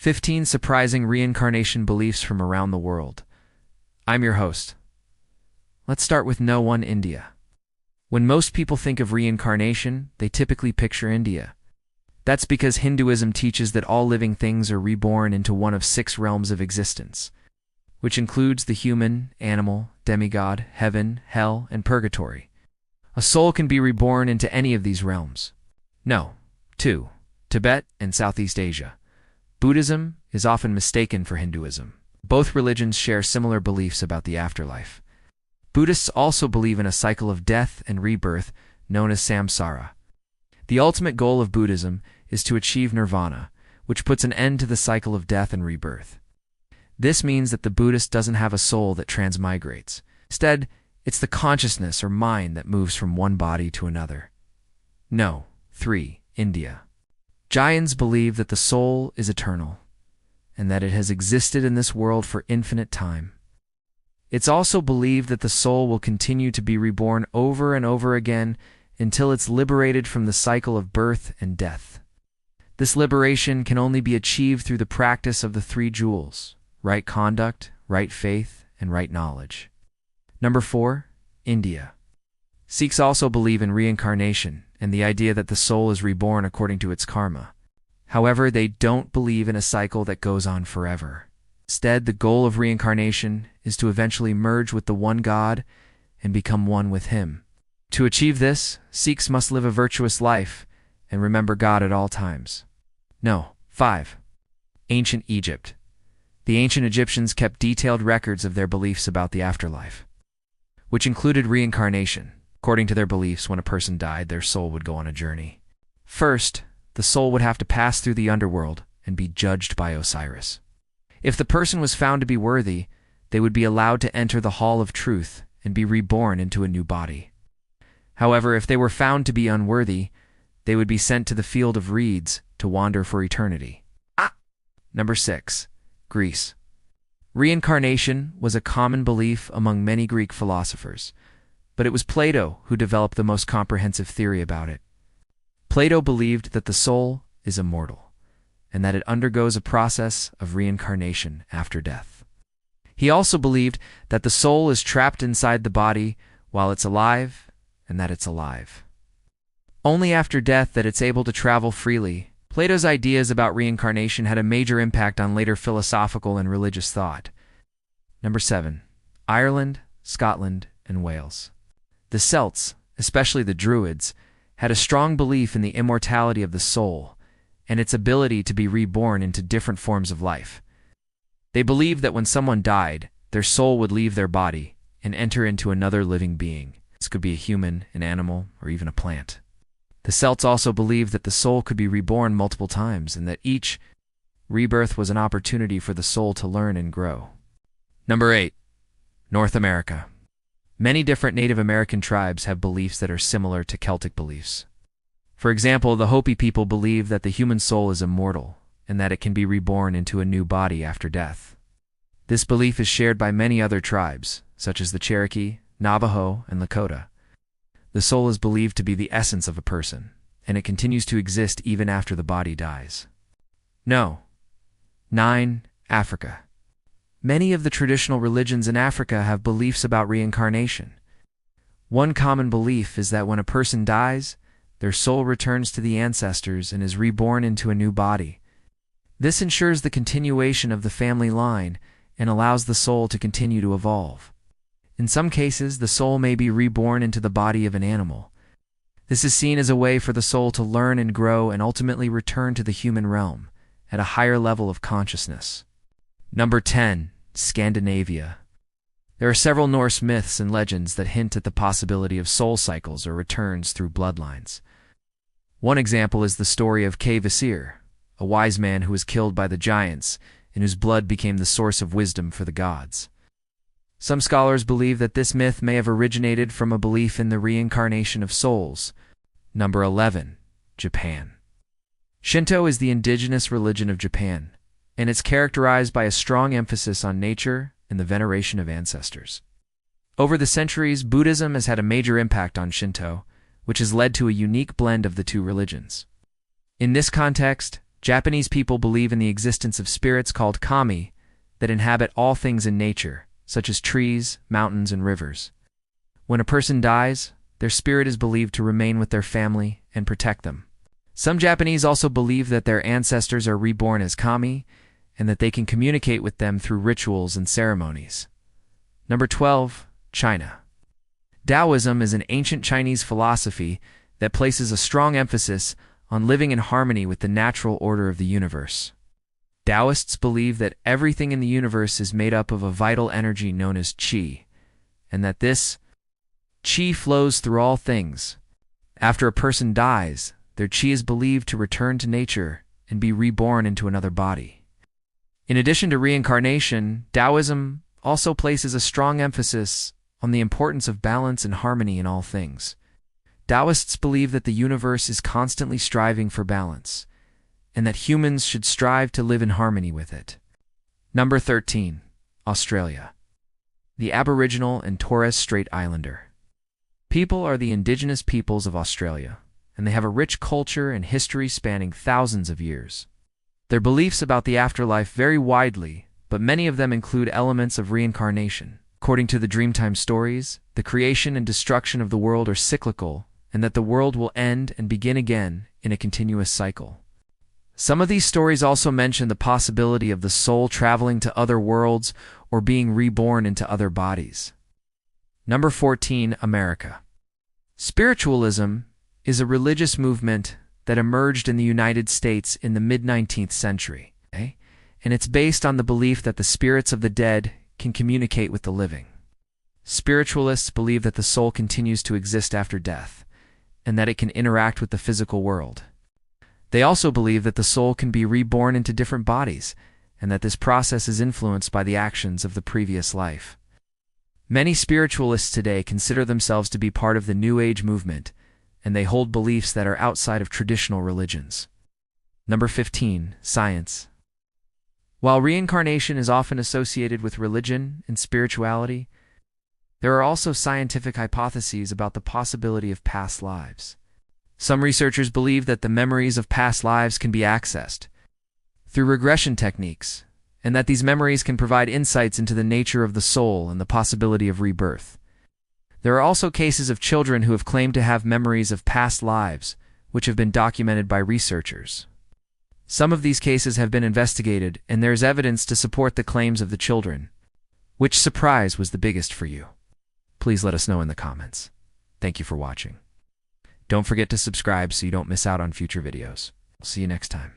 15 surprising reincarnation beliefs from around the world. I'm your host. Let's start with No. 1, India. When most people think of reincarnation, they typically picture India. That's because Hinduism teaches that all living things are reborn into one of 6 realms of existence, which includes the human, animal, demigod, heaven, hell, and purgatory. A soul can be reborn into any of these realms. No. 2. Tibet and Southeast Asia. Buddhism is often mistaken for Hinduism. Both religions share similar beliefs about the afterlife. Buddhists also believe in a cycle of death and rebirth known as samsara. The ultimate goal of Buddhism is to achieve nirvana, which puts an end to the cycle of death and rebirth. This means that the Buddhist doesn't have a soul that transmigrates. Instead, it's the consciousness or mind that moves from one body to another. No. 3. India. Jains believe that the soul is eternal, and that it has existed in this world for infinite time. It's also believed that the soul will continue to be reborn over and over again until it's liberated from the cycle of birth and death. This liberation can only be achieved through the practice of the 3 jewels: right conduct, right faith, and right knowledge. Number 4, India. Sikhs also believe in reincarnation and the idea that the soul is reborn according to its karma. However, they don't believe in a cycle that goes on forever. Instead, the goal of reincarnation is to eventually merge with the one God and become one with Him. To achieve this, Sikhs must live a virtuous life and remember God at all times. No. 5. Ancient Egypt. The ancient Egyptians kept detailed records of their beliefs about the afterlife, which included reincarnation. According to their beliefs, when a person died, their soul would go on a journey. First, the soul would have to pass through the underworld and be judged by Osiris. If the person was found to be worthy, they would be allowed to enter the Hall of Truth and be reborn into a new body. However, if they were found to be unworthy, they would be sent to the field of reeds to wander for eternity. Number 6. Greece. Reincarnation was a common belief among many Greek philosophers, but it was Plato who developed the most comprehensive theory about it. Plato believed that the soul is immortal, and that it undergoes a process of reincarnation after death. He also believed that the soul is trapped inside the body while it's alive, and that it's alive only after death that it's able to travel freely. Plato's ideas about reincarnation had a major impact on later philosophical and religious thought. Number 7. Ireland, Scotland, and Wales. The Celts, especially the Druids, had a strong belief in the immortality of the soul and its ability to be reborn into different forms of life. They believed that when someone died, their soul would leave their body and enter into another living being. This could be a human, an animal, or even a plant. The Celts also believed that the soul could be reborn multiple times and that each rebirth was an opportunity for the soul to learn and grow. Number 8. North America. Many different Native American tribes have beliefs that are similar to Celtic beliefs. For example, the Hopi people believe that the human soul is immortal and that it can be reborn into a new body after death. This belief is shared by many other tribes, such as the Cherokee, Navajo, and Lakota. The soul is believed to be the essence of a person, and it continues to exist even after the body dies. No. 9. Africa. Many of the traditional religions in Africa have beliefs about reincarnation. One common belief is that when a person dies, their soul returns to the ancestors and is reborn into a new body. This ensures the continuation of the family line and allows the soul to continue to evolve. In some cases, the soul may be reborn into the body of an animal. This is seen as a way for the soul to learn and grow and ultimately return to the human realm at a higher level of consciousness. Number 10. Scandinavia. There are several Norse myths and legends that hint at the possibility of soul cycles or returns through bloodlines. One example is the story of Kvasir, a wise man who was killed by the giants and whose blood became the source of wisdom for the gods. Some scholars believe that this myth may have originated from a belief in the reincarnation of souls. Number 11. Japan. Shinto is the indigenous religion of Japan, and it's characterized by a strong emphasis on nature and the veneration of ancestors. Over the centuries, Buddhism has had a major impact on Shinto, which has led to a unique blend of the two religions. In this context, Japanese people believe in the existence of spirits called kami that inhabit all things in nature, such as trees, mountains, and rivers. When a person dies, their spirit is believed to remain with their family and protect them. Some Japanese also believe that their ancestors are reborn as kami and that they can communicate with them through rituals and ceremonies. Number 12. China. Taoism is an ancient Chinese philosophy that places a strong emphasis on living in harmony with the natural order of the universe. Taoists believe that everything in the universe is made up of a vital energy known as qi, and that this qi flows through all things. After a person dies, their qi is believed to return to nature and be reborn into another body. In addition to reincarnation, Taoism also places a strong emphasis on the importance of balance and harmony in all things. Taoists believe that the universe is constantly striving for balance, and that humans should strive to live in harmony with it. Number 13. Australia. The Aboriginal and Torres Strait Islander. People are the indigenous peoples of Australia, and they have a rich culture and history spanning thousands of years. Their beliefs about the afterlife vary widely, but many of them include elements of reincarnation. According to the Dreamtime stories, the creation and destruction of the world are cyclical, and that the world will end and begin again in a continuous cycle. Some of these stories also mention the possibility of the soul traveling to other worlds or being reborn into other bodies. Number 14. America. Spiritualism is a religious movement that emerged in the United States in the mid-19th century, and it's based on the belief that the spirits of the dead can communicate with the living. Spiritualists believe that the soul continues to exist after death, and that it can interact with the physical world. They also believe that the soul can be reborn into different bodies, and that this process is influenced by the actions of the previous life. Many spiritualists today consider themselves to be part of the New Age movement, and they hold beliefs that are outside of traditional religions. Number 15. Science. While reincarnation is often associated with religion and spirituality, there are also scientific hypotheses about the possibility of past lives. Some researchers believe that the memories of past lives can be accessed through regression techniques, and that these memories can provide insights into the nature of the soul and the possibility of rebirth. There are also cases of children who have claimed to have memories of past lives, which have been documented by researchers. Some of these cases have been investigated, and there is evidence to support the claims of the children. Which surprise was the biggest for you? Please let us know in the comments. Thank you for watching. Don't forget to subscribe so you don't miss out on future videos. See you next time.